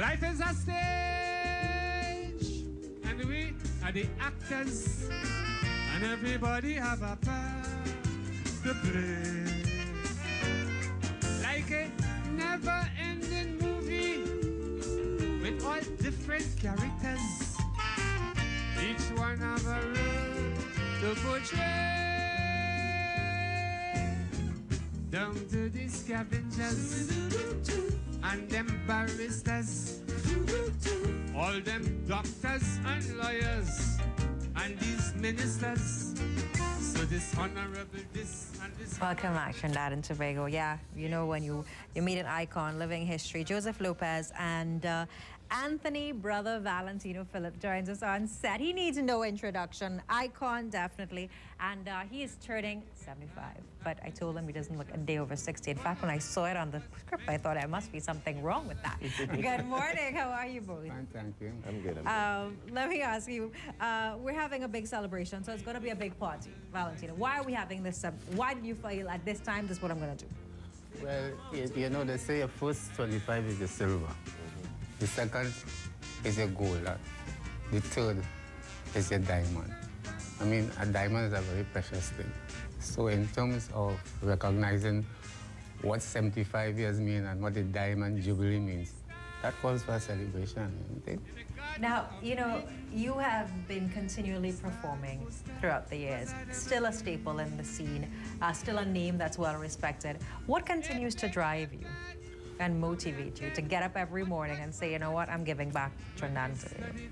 Life is a stage, and we are the actors, and everybody have a part to play. Like a never-ending movie with all different characters, each one have a role to portray. Down to the scavengers and them barristers, all them doctors and lawyers, and these ministers. So this honorable this and this. Welcome back, Trinidad and Tobago. Yeah, you know when you meet an icon, living history. Joseph Lopez and Anthony, brother Valentino Philip joins us on set. He needs no introduction. Icon, definitely. And he is turning 75. But I told him he doesn't look a day over 60. In fact, when I saw it on the script, I thought there must be something wrong with that. Good morning. How are you both? Fine, thank you. I'm good. Let me ask you, we're having a big celebration, so it's going to be a big party, Valentino. Why are we having this? Why did you feel at this time this is what I'm going to do? Well, you know, they say your first 25 is the silver. The second is your gold. The third is your diamond. I mean, a diamond is a very precious thing. So in terms of recognizing what 75 years mean and what the diamond jubilee means, that calls for a celebration, isn't it? Now, you know, you have been continually performing throughout the years, still a staple in the scene, still a name that's well respected. What continues to drive you and motivate you to get up every morning and say, you know what, I'm giving back Trinidad to you?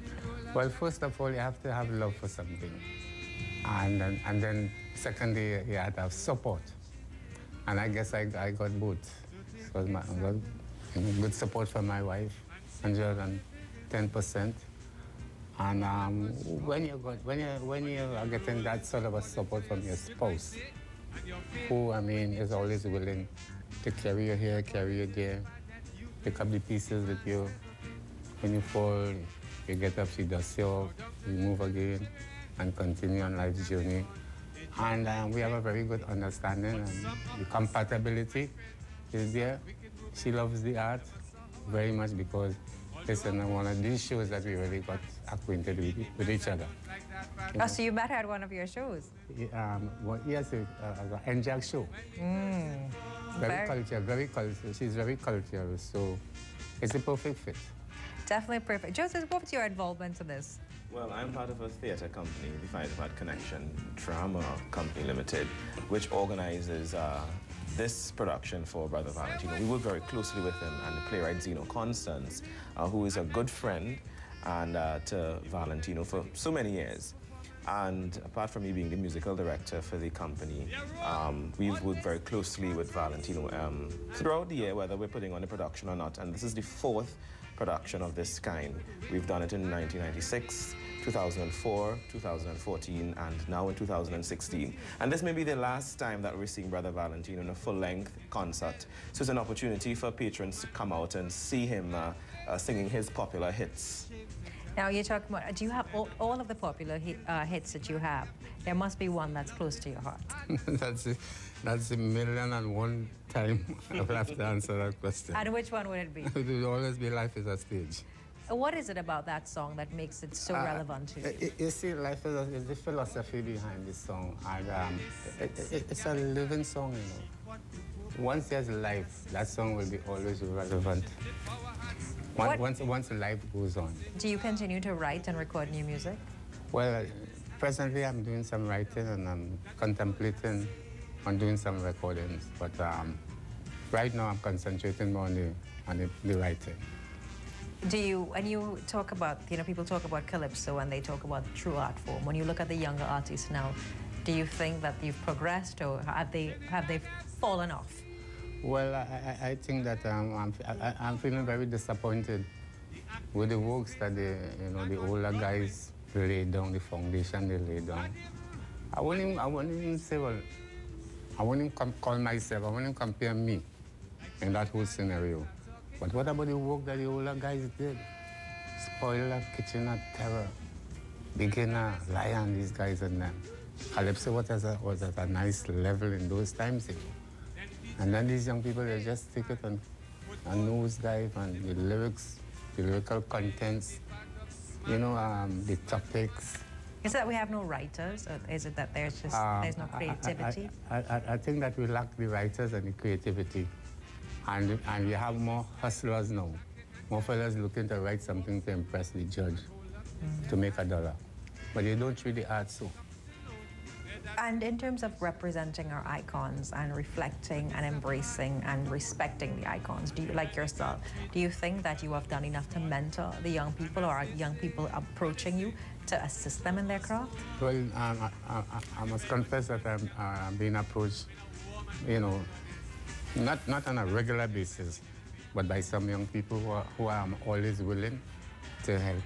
Well, first of all, you have to have love for something. And then secondly, you have to have support. And I guess I got both. So I got good support from my wife, 110%. And when you are getting that sort of a support from your spouse, who, I mean, is always willing to carry you here, carry you there, pick up the pieces with you. When you fall, you get up, she does you up, you move again, and continue on life's journey. And we have a very good understanding, and the compatibility is there. She loves the art very much because it's one of these shows that we really got acquainted with each other. Oh, so you met her at one of your shows? Yes, an NJAC show. Very cultural. She's very cultural, so it's the perfect fit. Definitely perfect. Joseph, what's your involvement in this? Well, I'm part of a theatre company, the Five Part Connection Drama Company Limited, which organizes this production for Brother Valentino. We work very closely with him and the playwright Zeno Constance, who is a good friend and to Valentino for so many years. And apart from me being the musical director for the company, we've worked very closely with Valentino throughout the year, whether we're putting on a production or not. And this is the fourth production of this kind. We've done it in 1996, 2004, 2014, and now in 2016. And this may be the last time that we're seeing Brother Valentino in a full-length concert. So it's an opportunity for patrons to come out and see him singing his popular hits. Now, you're talking about, do you have all of the popular hits that you have? There must be one that's close to your heart. That's a million and one time I will have to answer that question. And which one would it be? It will always be Life is a Stage. What is it about that song that makes it so relevant to you? You see, life is the philosophy behind this song. And it's a living song, you know. Once there's life, that song will be always relevant. Once life goes on. Do you continue to write and record new music? Well, presently I'm doing some writing and I'm contemplating on doing some recordings. But right now I'm concentrating more on the writing. Do you, when you talk about, you know, people talk about Calypso and they talk about true art form. When you look at the younger artists now, do you think that you've progressed or have they fallen off? Well, I think that I'm feeling very disappointed with the works that the older guys laid down, the foundation they laid down. I wouldn't even say, well, I wouldn't call myself, I wouldn't compare me in that whole scenario. But what about the work that the older guys did? Spoiler, Kitchener, Terror, Beginner, Lion, these guys and them. Calypso was at a nice level in those times, you know. And then these young people, they just take it and nosedive, and the lyrics the lyrical contents, you know, the topics. Is it that we have no writers, or is it that there's no creativity? I think that we lack the writers and the creativity, and we have more hustlers now. More fellas looking to write something to impress the judge, to make $1. But they don't treat the art so. And in terms of representing our icons and reflecting and embracing and respecting the icons, do you, like yourself, do you think that you have done enough to mentor the young people, or are young people approaching you to assist them in their craft? Well, I must confess that I'm being approached, you know, not on a regular basis, but by some young people who are always willing to help.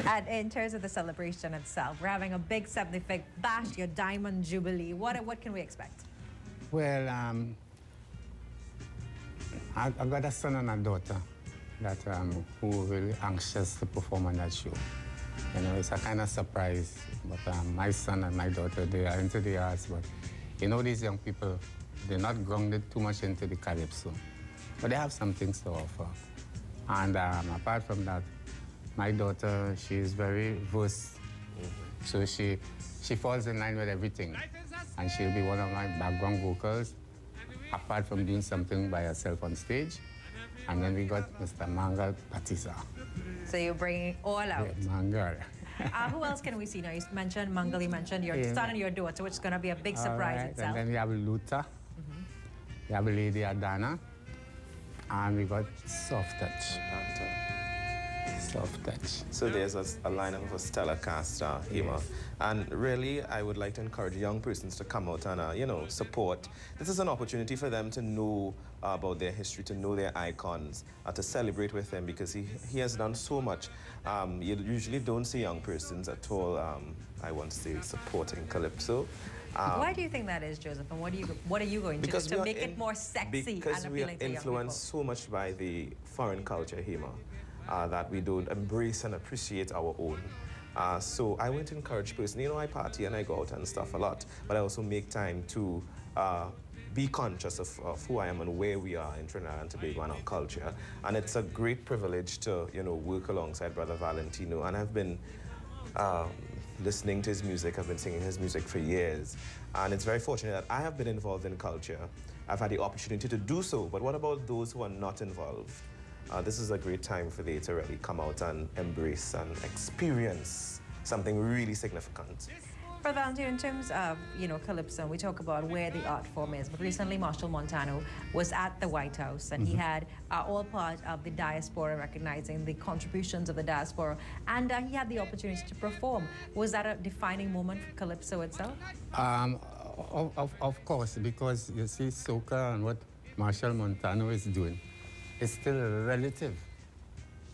And in terms of the celebration itself, we're having a big 75th bash, your Diamond Jubilee. What can we expect? Well, I got a son and a daughter that who are really anxious to perform on that show. You know, it's a kind of surprise. But my son and my daughter, they are into the arts, but you know, these young people, they're not grounded too much into the calypso, but they have some things to offer. And apart from that, my daughter, she is very versed, so she falls in line with everything, and she'll be one of my background vocals, apart from doing something by herself on stage. And then we got Mr. Mangal Patisa. So you're bringing it all out. Yeah, Mangal. Who else can we see now? You mentioned Mangal, you mentioned your son and your daughter, which is going to be a big surprise itself. And then we have Luther, we have Lady Adana, and we got Soft Touch. Soft Touch. So there's a lineup of a stellar cast here. Yes. And really, I would like to encourage young persons to come out and, you know, support. This is an opportunity for them to know about their history, to know their icons, to celebrate with them, because he has done so much. You usually don't see young persons at all, I want to say, supporting Calypso. Why do you think that is, Joseph? And what are you going to do to make it more sexy and appealing to young people? Because we are influenced so much by the foreign culture, Hema, that we don't embrace and appreciate our own. So I want to encourage personally, you know, I party and I go out and stuff a lot, but I also make time to be conscious of who I am and where we are in Trinidad and Tobago and our culture. And it's a great privilege to, you know, work alongside Brother Valentino. And I've been listening to his music, I've been singing his music for years. And it's very fortunate that I have been involved in culture. I've had the opportunity to do so, but what about those who are not involved? This is a great time for they to really come out and embrace and experience something really significant. Brother Valentino, in terms of, you know, Calypso, we talk about where the art form is, but recently Marshal Montano was at the White House, and he had all part of the diaspora, recognizing the contributions of the diaspora, and he had the opportunity to perform. Was that a defining moment for Calypso itself? Of course, because you see, soca and what Marshal Montano is doing, it's still relative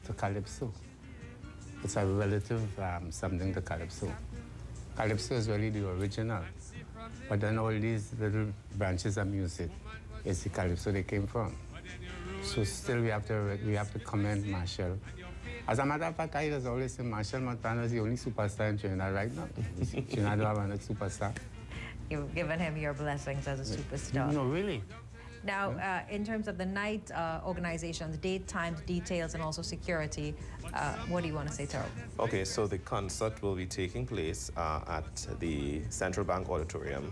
to Calypso. It's a relative something to Calypso. Calypso is really the original, but then all these little branches of music is the Calypso they came from. So still we have to commend Marshall. As a matter of fact, I just always say Marshal Montano is the only superstar in Trinidad right now. Trinidad don't have another superstar. You've given him your blessings as a superstar. No, really. Now, in terms of the night organizations, date, times, details, and also security, what do you want to say, Taro? Okay, so the concert will be taking place at the Central Bank Auditorium.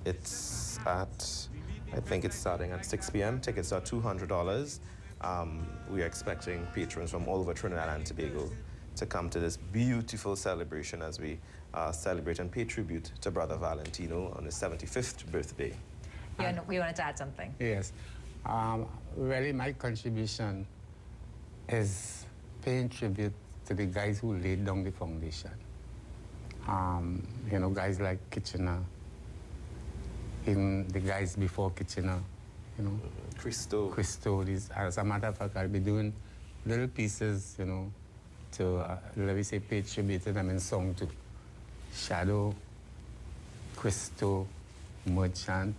It's at, I think it's starting at 6 p.m. Tickets are $200. We are expecting patrons from all over Trinidad and Tobago to come to this beautiful celebration as we celebrate and pay tribute to Brother Valentino on his 75th birthday. We wanted to add something. Yes. Really, my contribution is paying tribute to the guys who laid down the foundation. You know, guys like Kitchener, even the guys before Kitchener, you know. Christo, as a matter of fact, I'll be doing little pieces, you know, to, let me say, pay tribute to them in song too. Shadow, Christo, Merchant.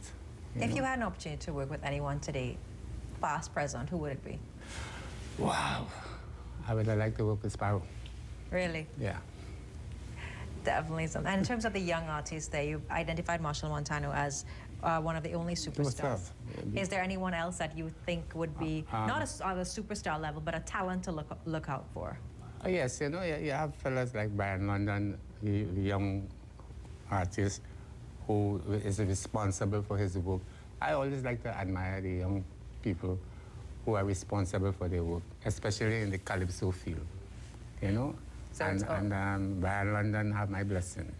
If you had an opportunity to work with anyone today, past, present, who would it be? Wow. I would like to work with Sparrow. Really? Yeah. Definitely something. And in terms of the young artists there, you identified Marshal Montano as one of the only superstars. Is there anyone else that you think would be not on a superstar level, but a talent to look out for? Yes, you know, you have fellas like Brian London, the young artist who is responsible for his work. I always like to admire the young people who are responsible for their work, especially in the Calypso field, you know? So and Brian London have my blessing.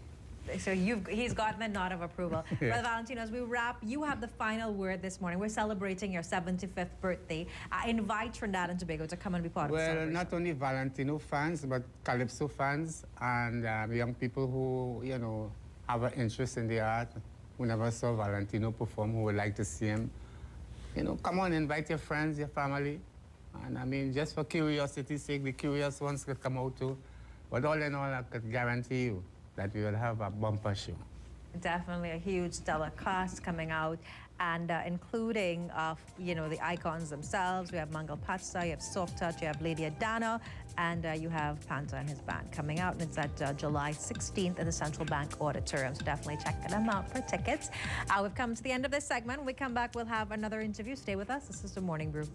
So he's gotten the nod of approval. Yeah. Brother Valentino, as we wrap, you have the final word this morning. We're celebrating your 75th birthday. I invite Trinidad and Tobago to come and be part of the celebration. Well, not only Valentino fans, but Calypso fans and young people who, you know, have an interest in the art, who never saw Valentino perform, who would like to see him. You know, come on, invite your friends, your family. And I mean, just for curiosity's sake, the curious ones could come out too. But all in all, I could guarantee you that we will have a bumper show. Definitely a huge stellar cast coming out, and including, you know, the icons themselves. We have Mangal Patsa, you have Soft Touch, you have Lady Adana, and you have Panta and his band coming out. And it's at July 16th at the Central Bank Auditorium, so definitely check them out for tickets. We've come to the end of this segment. When we come back, we'll have another interview. Stay with us. This is The Morning Brew.